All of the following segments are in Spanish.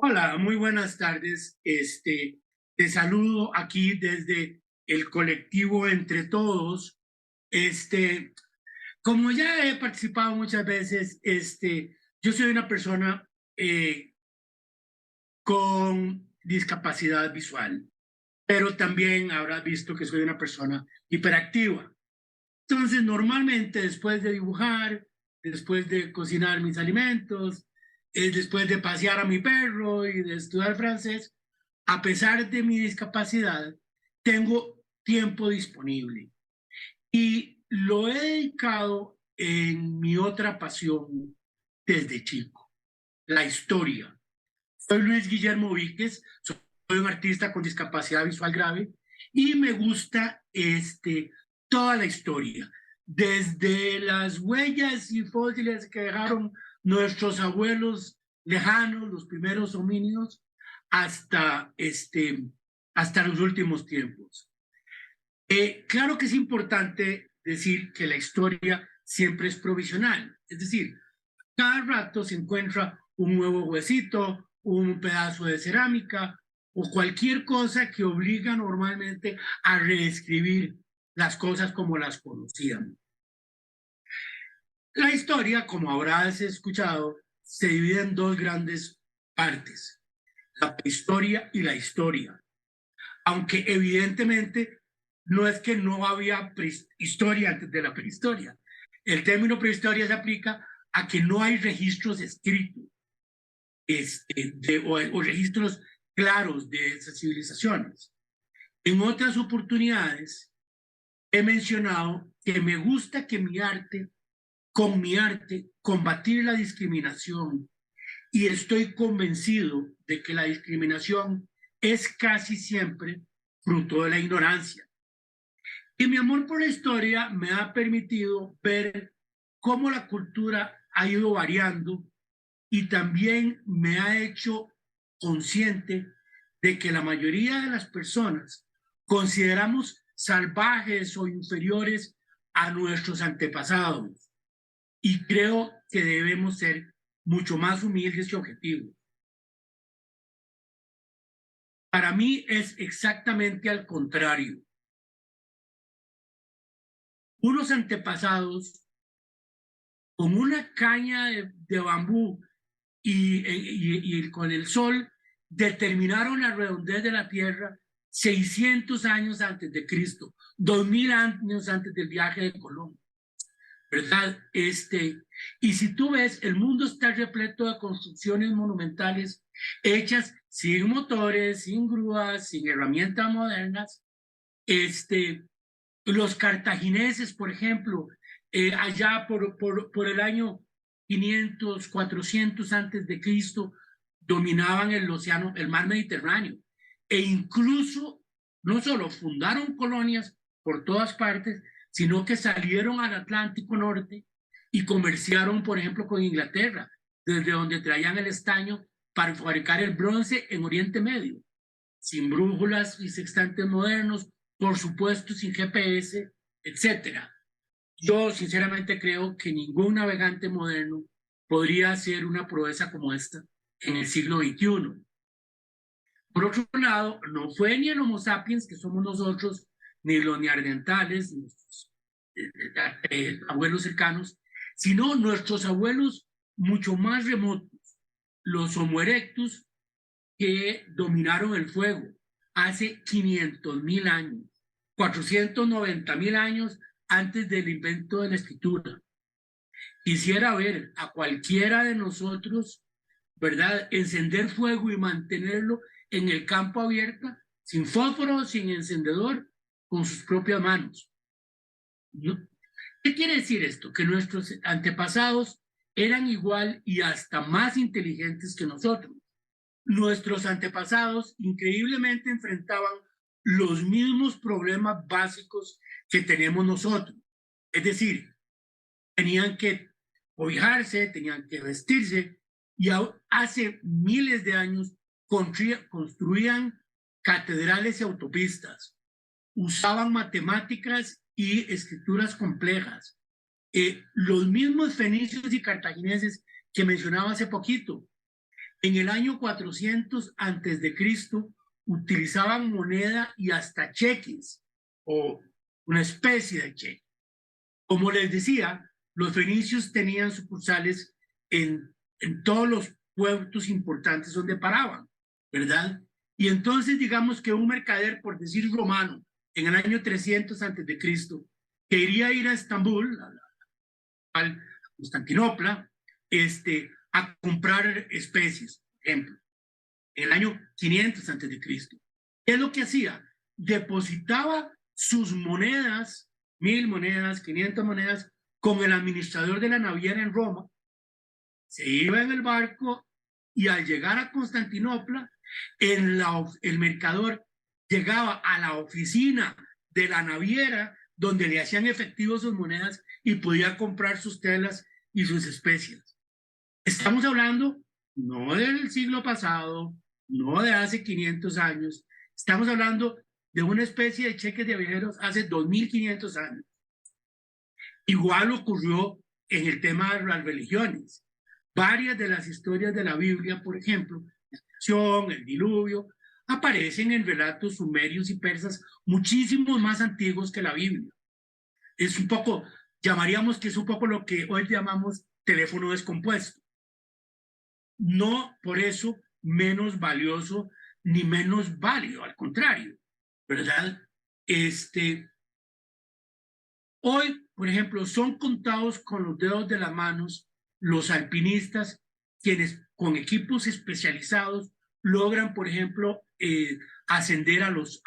Hola, muy buenas tardes. Te saludo aquí desde el colectivo Entre Todos. Este, como ya he participado muchas veces, yo soy una persona con discapacidad visual, pero también habrás visto que soy una persona hiperactiva. Entonces, normalmente después de dibujar, después de cocinar mis alimentos, después de pasear a mi perro y de estudiar francés, a pesar de mi discapacidad, tengo tiempo disponible y lo he dedicado en mi otra pasión desde chico, la historia. Soy Luis Guillermo Víquez, soy un artista con discapacidad visual grave y me gusta toda la historia, desde las huellas y fósiles que dejaron nuestros abuelos lejanos, los primeros homínidos, hasta, hasta los últimos tiempos. Claro que es importante decir que la historia siempre es provisional, es decir, cada rato se encuentra un nuevo huesito, un pedazo de cerámica o cualquier cosa que obliga normalmente a reescribir las cosas como las conocíamos. La historia, como habrás escuchado, se divide en dos grandes partes, la prehistoria y la historia. Aunque evidentemente no es que no había historia antes de la prehistoria. El término prehistoria se aplica a que no hay registros escritos o registros claros de esas civilizaciones. En otras oportunidades he mencionado que me gusta que con mi arte, combatir la discriminación, y estoy convencido de que la discriminación es casi siempre fruto de la ignorancia. Y mi amor por la historia me ha permitido ver cómo la cultura ha ido variando y también me ha hecho consciente de que la mayoría de las personas consideramos salvajes o inferiores a nuestros antepasados. Y creo que debemos ser mucho más humildes y objetivos. Para mí es exactamente al contrario. Unos antepasados con una caña de bambú y con el sol determinaron la redondez de la Tierra 600 años antes de Cristo, 2000 años antes del viaje de Colón, ¿verdad? Y si tú ves, el mundo está repleto de construcciones monumentales hechas sin motores, sin grúas, sin herramientas modernas. Los cartagineses, por ejemplo, allá por el año 500, 400 antes de Cristo, dominaban el océano, el mar Mediterráneo, e incluso no solo fundaron colonias por todas partes, sino que salieron al Atlántico Norte y comerciaron, por ejemplo, con Inglaterra, desde donde traían el estaño para fabricar el bronce en Oriente Medio, sin brújulas y sextantes modernos, por supuesto sin GPS, etcétera. Yo sinceramente creo que ningún navegante moderno podría hacer una proeza como esta en el siglo XXI. Por otro lado, no fue ni el Homo sapiens, que somos nosotros, ni los neandertales, ni nuestros abuelos cercanos, sino nuestros abuelos mucho más remotos, los Homo erectus, que dominaron el fuego hace 500.000 años, 490.000 años antes del invento de la escritura. Quisiera ver a cualquiera de nosotros, ¿verdad?, encender fuego y mantenerlo en el campo abierto, sin fósforo, sin encendedor, con sus propias manos. ¿No? ¿Qué quiere decir esto? Que nuestros antepasados eran igual y hasta más inteligentes que nosotros. Nuestros antepasados increíblemente enfrentaban los mismos problemas básicos que tenemos nosotros. Es decir, tenían que cobijarse, tenían que vestirse, y hace miles de años construían catedrales y autopistas, usaban matemáticas y escrituras complejas. Los mismos fenicios y cartagineses que mencionaba hace poquito En el año 400 antes de Cristo utilizaban moneda y hasta cheques o una especie de cheque. Como les decía, los fenicios tenían sucursales en todos los puertos importantes donde paraban, ¿verdad? Y entonces digamos que un mercader, por decir romano, en el año 300 antes de Cristo, que iría a ir a Estambul, a Constantinopla, a comprar especies, por ejemplo, en el año 500 antes de Cristo. ¿Qué es lo que hacía? Depositaba sus monedas, 1000 monedas, 500 monedas, con el administrador de la naviera en Roma, se iba en el barco y al llegar a Constantinopla, el mercador llegaba a la oficina de la naviera donde le hacían efectivo sus monedas y podía comprar sus telas y sus especias. Estamos hablando no del siglo pasado, no de hace 500 años, estamos hablando de una especie de cheques de viajeros hace 2500 años. Igual ocurrió en el tema de las religiones. Varias de las historias de la Biblia, por ejemplo, la creación, el diluvio, aparecen en relatos sumerios y persas muchísimos más antiguos que la Biblia. Es un poco, llamaríamos que es un poco lo que hoy llamamos teléfono descompuesto. No por eso menos valioso ni menos válido, al contrario, ¿verdad? Hoy, por ejemplo, son contados con los dedos de las manos los alpinistas quienes con equipos especializados logran, por ejemplo, ascender a los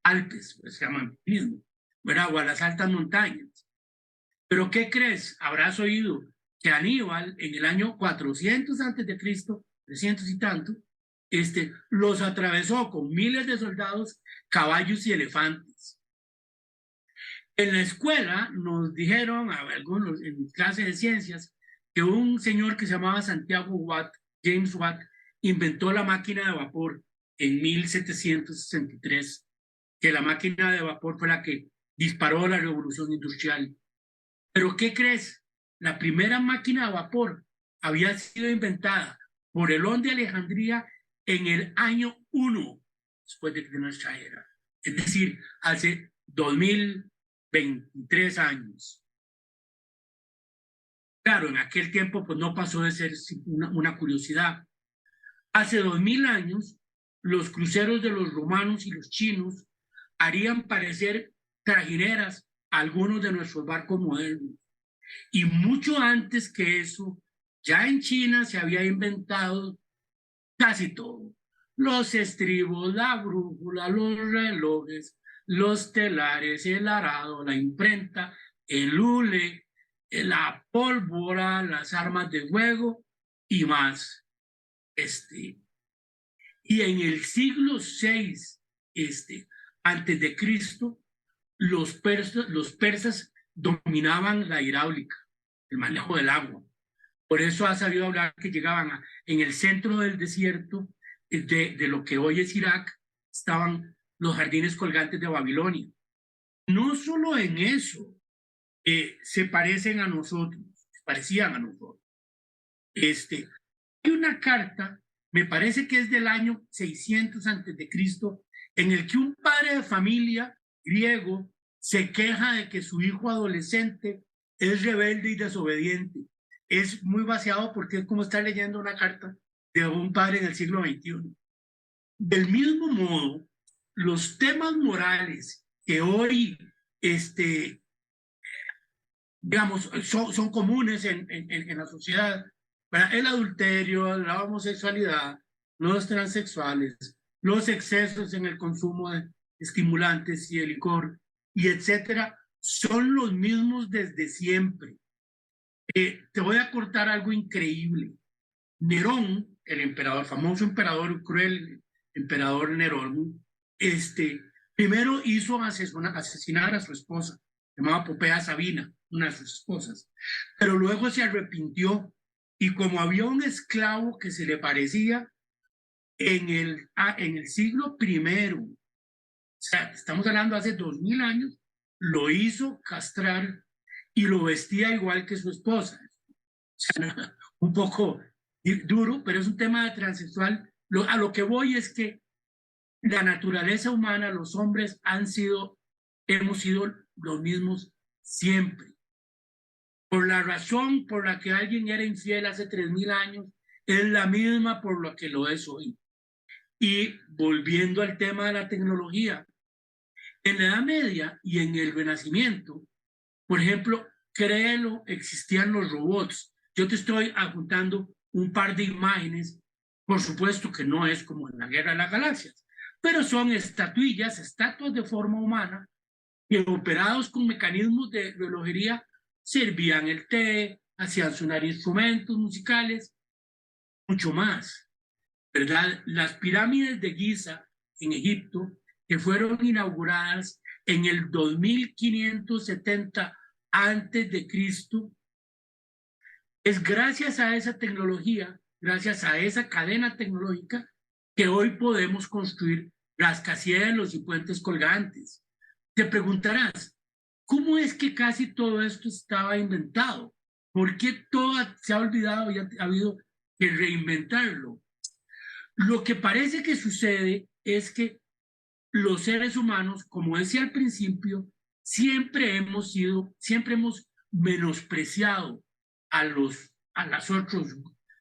Alpes, pues, se llama alpinismo, ¿verdad? O a las altas montañas. Pero ¿qué crees? Habrás oído que Aníbal en el año 400 antes de Cristo, 300 y tanto, los atravesó con miles de soldados, caballos y elefantes. En la escuela nos dijeron, a algunos en clase de ciencias, que un señor que se llamaba Santiago Watt, James Watt, inventó la máquina de vapor en 1763, que la máquina de vapor fue la que disparó la revolución industrial. Pero ¿qué crees? La primera máquina de vapor había sido inventada por Elón de Alejandría en el año 1 después de nuestra era. Es decir, hace 2023 años. Claro, en aquel tiempo pues no pasó de ser una curiosidad. Hace 2000 años, los cruceros de los romanos y los chinos harían parecer trajineras a algunos de nuestros barcos modernos. Y mucho antes que eso, ya en China se había inventado casi todo. Los estribos, la brújula, los relojes, los telares, el arado, la imprenta, el hule, la pólvora, las armas de fuego y más. Y en el siglo VI, antes de Cristo, los persas dominaban la hidráulica, el manejo del agua. Por eso ha sabido hablar que llegaban en el centro del desierto de lo que hoy es Irak, estaban los jardines colgantes de Babilonia. No solo en eso se parecen a nosotros, se parecían a nosotros. Hay una carta, me parece que es del año 600 antes de Cristo, en el que un padre de familia griego se queja de que su hijo adolescente es rebelde y desobediente. Es muy vaciado porque es como estar leyendo una carta de un padre en el siglo XXI. Del mismo modo, los temas morales que hoy, digamos, son comunes en la sociedad, ¿verdad? El adulterio, la homosexualidad, los transexuales, los excesos en el consumo de estimulantes y el licor, y etcétera, son los mismos desde siempre. Te voy a cortar algo increíble. Nerón, el emperador, famoso emperador, cruel emperador Nerón, primero hizo asesinar a su esposa, llamada Popea Sabina, una de sus esposas, pero luego se arrepintió y como había un esclavo que se le parecía en el siglo I, o sea, estamos hablando hace 2000 años, lo hizo castrar y lo vestía igual que su esposa. O sea, un poco duro, pero es un tema de transexual. A lo que voy es que la naturaleza humana, los hombres hemos sido los mismos siempre. Por la razón por la que alguien era infiel hace 3000 años, es la misma por la que lo es hoy. Y volviendo al tema de la tecnología, en la Edad Media y en el Renacimiento, por ejemplo, créelo, existían los robots. Yo te estoy adjuntando un par de imágenes, por supuesto que no es como en la Guerra de las Galaxias, pero son estatuillas, estatuas de forma humana, que operados con mecanismos de relojería servían el té, hacían sonar instrumentos musicales, mucho más, ¿verdad? Las pirámides de Giza en Egipto, que fueron inauguradas en el 2570 antes de Cristo, es gracias a esa tecnología, gracias a esa cadena tecnológica, que hoy podemos construir rascacielos y puentes colgantes. Te preguntarás, ¿cómo es que casi todo esto estaba inventado? ¿Por qué todo se ha olvidado y ha habido que reinventarlo? Lo que parece que sucede es que los seres humanos, como decía al principio, siempre hemos menospreciado a los otros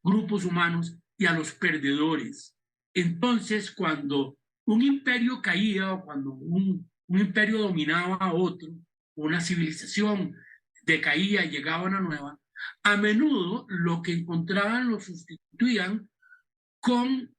grupos humanos y a los perdedores. Entonces, cuando un imperio caía o cuando un imperio dominaba a otro, una civilización decaía y llegaba una nueva, a menudo lo que encontraban lo sustituían con,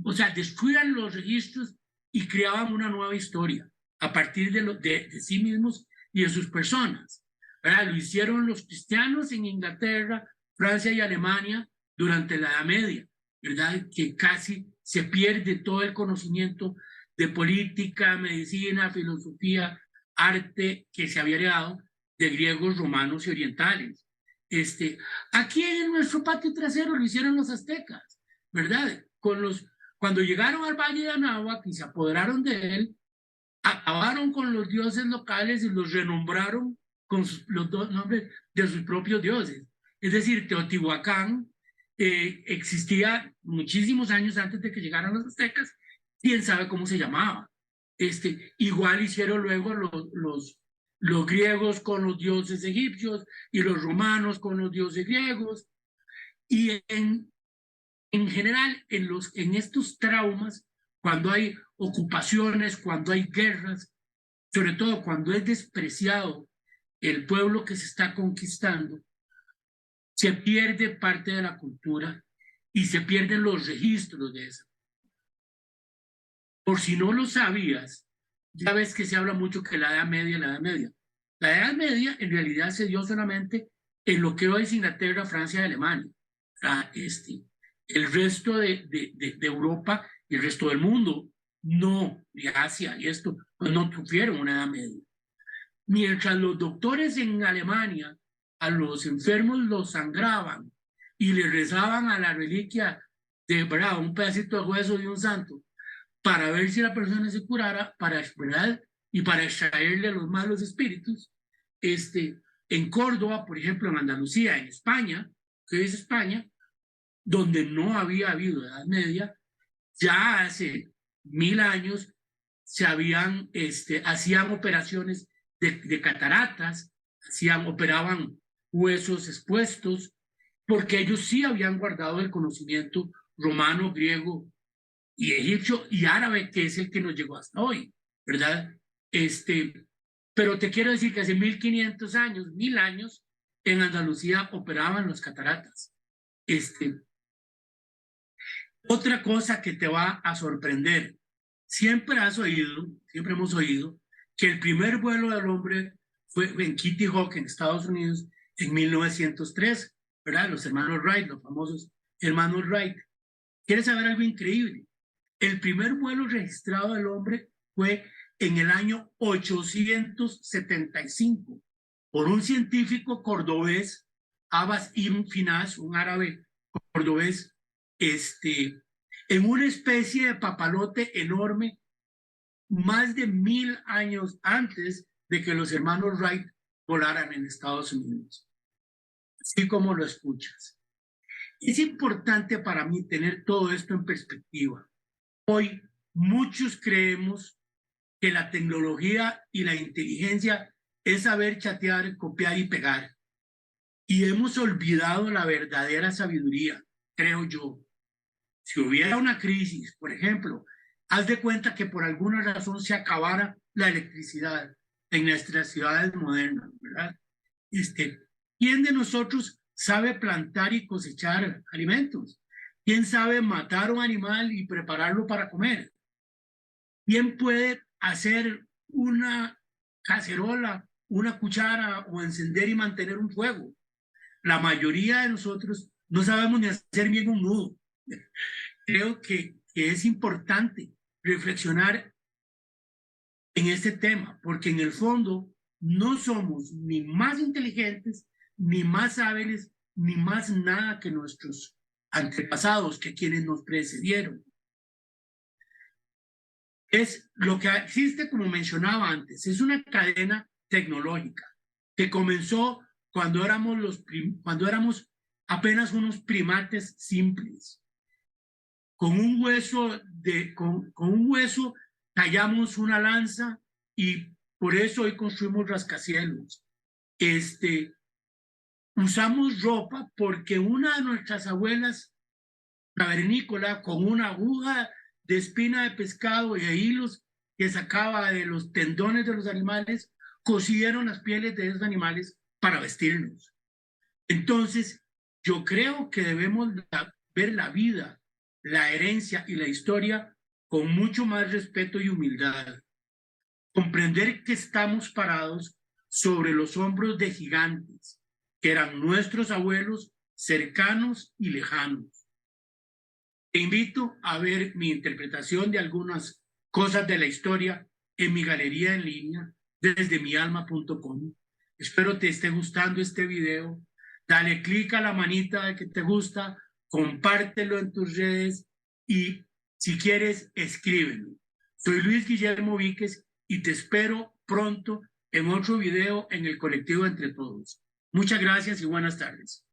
o sea, destruían los registros y creaban una nueva historia a partir de sí mismos y de sus personas. ¿Verdad? Lo hicieron los cristianos en Inglaterra, Francia y Alemania durante la Edad Media, ¿verdad? Que casi se pierde todo el conocimiento de política, medicina, filosofía, arte que se había heredado de griegos, romanos y orientales. Aquí en nuestro patio trasero lo hicieron los aztecas, ¿verdad? Cuando llegaron al Valle de Anáhuac y se apoderaron de él, acabaron con los dioses locales y los renombraron con los dos nombres de sus propios dioses. Es decir, Teotihuacán existía muchísimos años antes de que llegaran los aztecas, quién sabe cómo se llamaba. Igual hicieron luego los griegos con los dioses egipcios y los romanos con los dioses griegos. Y en general, en estos traumas, cuando hay ocupaciones, cuando hay guerras, sobre todo cuando es despreciado el pueblo que se está conquistando, se pierde parte de la cultura y se pierden los registros de eso. Por si no lo sabías, ya ves que se habla mucho que la Edad Media, la Edad Media. La Edad Media en realidad se dio solamente en lo que hoy es Inglaterra, Francia y Alemania. El resto de Europa y el resto del mundo, no, de Asia y esto, pues no tuvieron una Edad Media. Mientras los doctores en Alemania a los enfermos los sangraban y le rezaban a la reliquia de, ¿verdad?, un pedacito de hueso de un santo para ver si la persona se curara, ¿verdad?, y para extraerle los malos espíritus. En Córdoba, por ejemplo, en Andalucía, en España, que es España, donde no había habido Edad Media, ya hace 1000 años hacían operaciones de cataratas, operaban huesos expuestos, porque ellos sí habían guardado el conocimiento romano, griego y egipcio y árabe, que es el que nos llegó hasta hoy, ¿verdad? Pero te quiero decir que hace 1500 años, 1000 años, en Andalucía operaban los cataratas. Otra cosa que te va a sorprender, siempre hemos oído que el primer vuelo del hombre fue en Kitty Hawk, en Estados Unidos, en 1903, ¿verdad? Los hermanos Wright, los famosos hermanos Wright. ¿Quieres saber algo increíble? El primer vuelo registrado del hombre fue en el año 875 por un científico cordobés, Abbas ibn Finas, un árabe cordobés, en una especie de papalote enorme, más de 1000 años antes de que los hermanos Wright volaran en Estados Unidos. Así como lo escuchas. Es importante para mí tener todo esto en perspectiva. Hoy muchos creemos que la tecnología y la inteligencia es saber chatear, copiar y pegar. Y hemos olvidado la verdadera sabiduría, creo yo. Si hubiera una crisis, por ejemplo, haz de cuenta que por alguna razón se acabara la electricidad en nuestras ciudades modernas, ¿verdad? ¿Quién de nosotros sabe plantar y cosechar alimentos? ¿Quién sabe matar un animal y prepararlo para comer? ¿Quién puede hacer una cacerola, una cuchara o encender y mantener un fuego? La mayoría de nosotros no sabemos ni hacer bien un nudo. Creo que es importante reflexionar en este tema, porque en el fondo no somos ni más inteligentes, ni más hábiles, ni más nada que nuestros antepasados, que quienes nos precedieron. Es lo que existe, como mencionaba antes, es una cadena tecnológica que comenzó cuando éramos apenas unos primates simples. Con un hueso tallamos una lanza y por eso hoy construimos rascacielos. Usamos ropa porque una de nuestras abuelas cavernícola con una aguja de espina de pescado y de hilos que sacaba de los tendones de los animales, cosieron las pieles de esos animales para vestirnos. Entonces, yo creo que debemos ver la vida, la herencia y la historia con mucho más respeto y humildad. Comprender que estamos parados sobre los hombros de gigantes, que eran nuestros abuelos cercanos y lejanos. Te invito a ver mi interpretación de algunas cosas de la historia en mi galería en línea desde mialma.com. Espero te esté gustando este video. Dale clic a la manita de que te gusta, compártelo en tus redes y si quieres, escríbeme. Soy Luis Guillermo Víquez y te espero pronto en otro video en el colectivo Entre Todos. Muchas gracias y buenas tardes.